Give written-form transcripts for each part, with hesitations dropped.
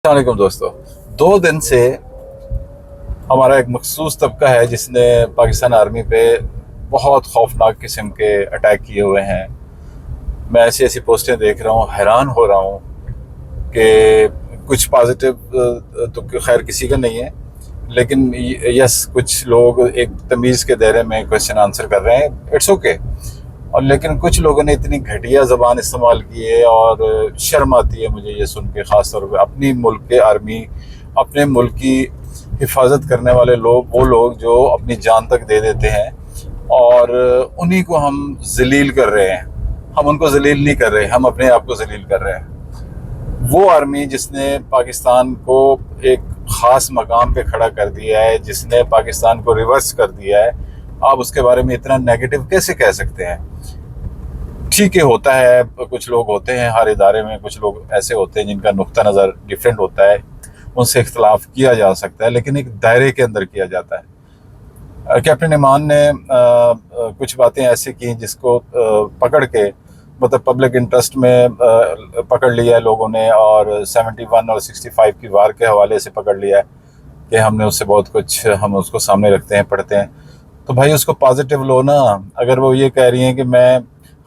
السلام علیکم دوستو، 2 دن سے ہمارا ایک مخصوص طبقہ ہے جس نے پاکستان آرمی پہ بہت خوفناک قسم کے اٹیک کیے ہوئے ہیں۔ میں ایسی پوسٹیں دیکھ رہا ہوں، حیران ہو رہا ہوں کہ کچھ پازیٹیو تو خیر کسی کا نہیں ہے، لیکن یس کچھ لوگ ایک تمیز کے دائرے میں کویسچن آنسر کر رہے ہیں، اٹس اوکے، اور لیکن کچھ لوگوں نے اتنی گھٹیا زبان استعمال کی ہے اور شرم آتی ہے مجھے یہ سن کے، خاص طور پہ اپنی ملک کے آرمی، اپنے ملک کی حفاظت کرنے والے لوگ، وہ لوگ جو اپنی جان تک دے دیتے ہیں، اور انہی کو ہم ذلیل کر رہے ہیں۔ ہم ان کو ذلیل نہیں کر رہے، ہم اپنے آپ کو ذلیل کر رہے ہیں۔ وہ آرمی جس نے پاکستان کو ایک خاص مقام پہ کھڑا کر دیا ہے، جس نے پاکستان کو ریورس کر دیا ہے، آپ اس کے بارے میں اتنا نیگیٹو کیسے کہہ سکتے ہیں؟ ٹھیک ہے، ہوتا ہے، کچھ لوگ ہوتے ہیں ہر ادارے میں، کچھ لوگ ایسے ہوتے ہیں جن کا نقطہ نظر ڈیفرنٹ ہوتا ہے، ان سے اختلاف کیا جا سکتا ہے، لیکن ایک دائرے کے اندر کیا جاتا ہے۔ کیپٹن ایمان نے کچھ باتیں ایسی کی جس کو پکڑ کے مطلب پبلک انٹرسٹ میں پکڑ لیا ہے لوگوں نے، اور 71 اور 65 کی وار کے حوالے سے پکڑ لیا ہے کہ ہم نے اس سے بہت کچھ، ہم اس کو سامنے رکھتے ہیں، پڑھتے ہیں، تو بھائی اس کو پازیٹیو لو نا۔ اگر وہ یہ کہہ رہی ہیں کہ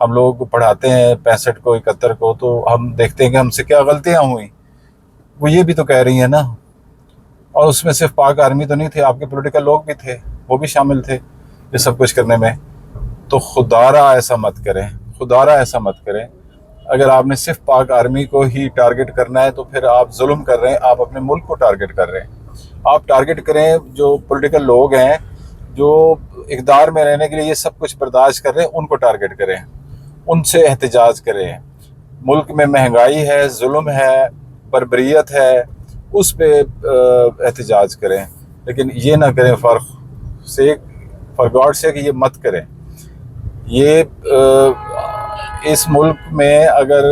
ہم لوگ پڑھاتے ہیں 65 کو 71 کو، تو ہم دیکھتے ہیں کہ ہم سے کیا غلطیاں ہوئیں، وہ یہ بھی تو کہہ رہی ہیں نا۔ اور اس میں صرف پاک آرمی تو نہیں تھے، آپ کے پولیٹیکل لوگ بھی تھے، وہ بھی شامل تھے یہ سب کچھ کرنے میں۔ تو خدارا ایسا مت کریں، خدارا ایسا مت کریں۔ اگر آپ نے صرف پاک آرمی کو ہی ٹارگٹ کرنا ہے تو پھر آپ ظلم کر رہے ہیں، آپ اپنے ملک کو ٹارگٹ کر رہے ہیں۔ آپ ٹارگٹ کریں جو پولیٹیکل لوگ ہیں جو اقتدار میں رہنے کے لیے یہ سب کچھ برداشت کر رہے ہیں، ان کو ٹارگٹ کریں، ان سے احتجاج کریں۔ ملک میں مہنگائی ہے، ظلم ہے، بربریت ہے، اس پہ احتجاج کریں، لیکن یہ نہ کریں فار گاڈ سے کہ یہ مت کریں۔ یہ اس ملک میں اگر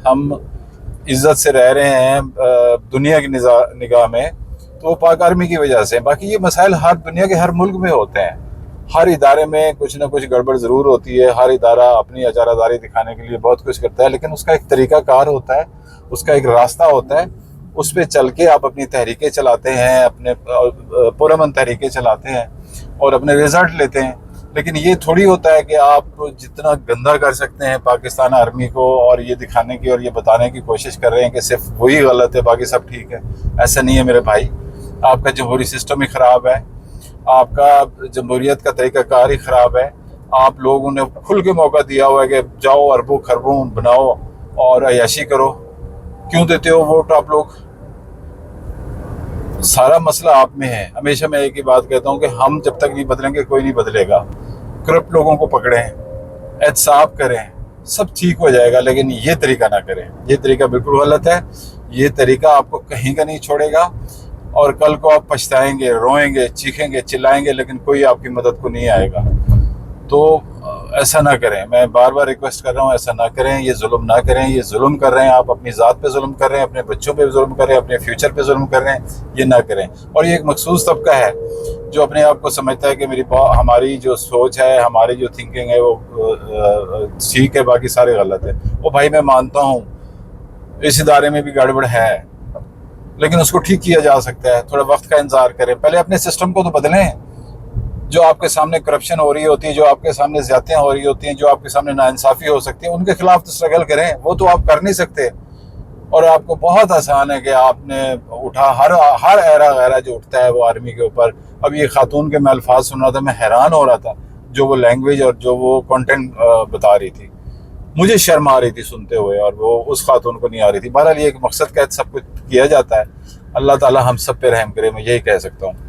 ہم عزت سے رہ رہے ہیں دنیا کی نگاہ میں، تو وہ پاک آرمی کی وجہ سے۔ باقی یہ مسائل ہر دنیا کے ہر ملک میں ہوتے ہیں، ہر ادارے میں کچھ نہ کچھ گڑبڑ ضرور ہوتی ہے، ہر ادارہ اپنی اجارہ داری دکھانے کے لیے بہت کچھ کرتا ہے، لیکن اس کا ایک طریقہ کار ہوتا ہے، اس کا ایک راستہ ہوتا ہے، اس پہ چل کے آپ اپنی تحریکیں چلاتے ہیں، اپنے پرامن تحریکیں چلاتے ہیں اور اپنے رزلٹ لیتے ہیں۔ لیکن یہ تھوڑی ہوتا ہے کہ آپ جتنا گندا کر سکتے ہیں پاکستان آرمی کو، اور یہ دکھانے کی اور یہ بتانے کی کوشش کر رہے ہیں کہ صرف وہی غلط ہے باقی سب ٹھیک ہے۔ ایسا نہیں ہے میرے بھائی، آپ کا جمہوری سسٹم ہی خراب ہے، آپ کا جمہوریت کا طریقہ کار ہی خراب ہے۔ آپ لوگوں نے کھل کے موقع دیا ہوا ہے کہ جاؤ اربوں خربوں بناؤ اور عیاشی کرو۔ کیوں دیتے ہو ووٹ آپ لوگ؟ سارا مسئلہ آپ میں ہے۔ ہمیشہ میں ایک ہی بات کہتا ہوں کہ ہم جب تک نہیں بدلیں گے کوئی نہیں بدلے گا۔ کرپٹ لوگوں کو پکڑیں، احتساب کریں، سب ٹھیک ہو جائے گا، لیکن یہ طریقہ نہ کریں۔ یہ طریقہ بالکل غلط ہے، یہ طریقہ آپ کو کہیں کا نہیں چھوڑے گا، اور کل کو آپ پچھتائیں گے، روئیں گے، چیخیں گے، چلائیں گے، لیکن کوئی آپ کی مدد کو نہیں آئے گا۔ تو ایسا نہ کریں، میں بار بار ریکویسٹ کر رہا ہوں، ایسا نہ کریں، یہ ظلم نہ کریں۔ یہ ظلم کر رہے ہیں آپ، اپنی ذات پہ ظلم کر رہے ہیں، اپنے بچوں پہ ظلم کر رہے ہیں، اپنے فیوچر پہ ظلم کر رہے ہیں، یہ نہ کریں۔ اور یہ ایک مخصوص طبقہ ہے جو اپنے آپ کو سمجھتا ہے کہ ہماری جو سوچ ہے، ہماری جو تھنکنگ ہے وہ ٹھیک ہے، باقی سارے غلط ہے۔ وہ بھائی میں مانتا ہوں اس ادارے میں بھی گڑبڑ ہے، لیکن اس کو ٹھیک کیا جا سکتا ہے، تھوڑا وقت کا انتظار کریں۔ پہلے اپنے سسٹم کو تو بدلیں۔ جو آپ کے سامنے کرپشن ہو رہی ہوتی ہے، جو آپ کے سامنے زیادتیاں ہو رہی ہوتی ہیں، جو آپ کے سامنے ناانصافی ہو سکتی ہے، ان کے خلاف تو اسٹرگل کریں۔ وہ تو آپ کر نہیں سکتے، اور آپ کو بہت آسان ہے کہ آپ نے اٹھا، ہر ایرا غیرہ جو اٹھتا ہے وہ آرمی کے اوپر۔ اب یہ خاتون کے میں الفاظ سن رہا تھا، میں حیران ہو رہا تھا، جو وہ لینگویج اور جو وہ کنٹینٹ بتا رہی تھی، مجھے شرم آ رہی تھی سنتے ہوئے، اور وہ اس خاتون کو نہیں آ رہی تھی۔ بہرحال یہ ایک مقصد کے تحت سب کچھ کیا جاتا ہے۔ اللہ تعالی ہم سب پہ رحم کرے، میں یہی کہہ سکتا ہوں۔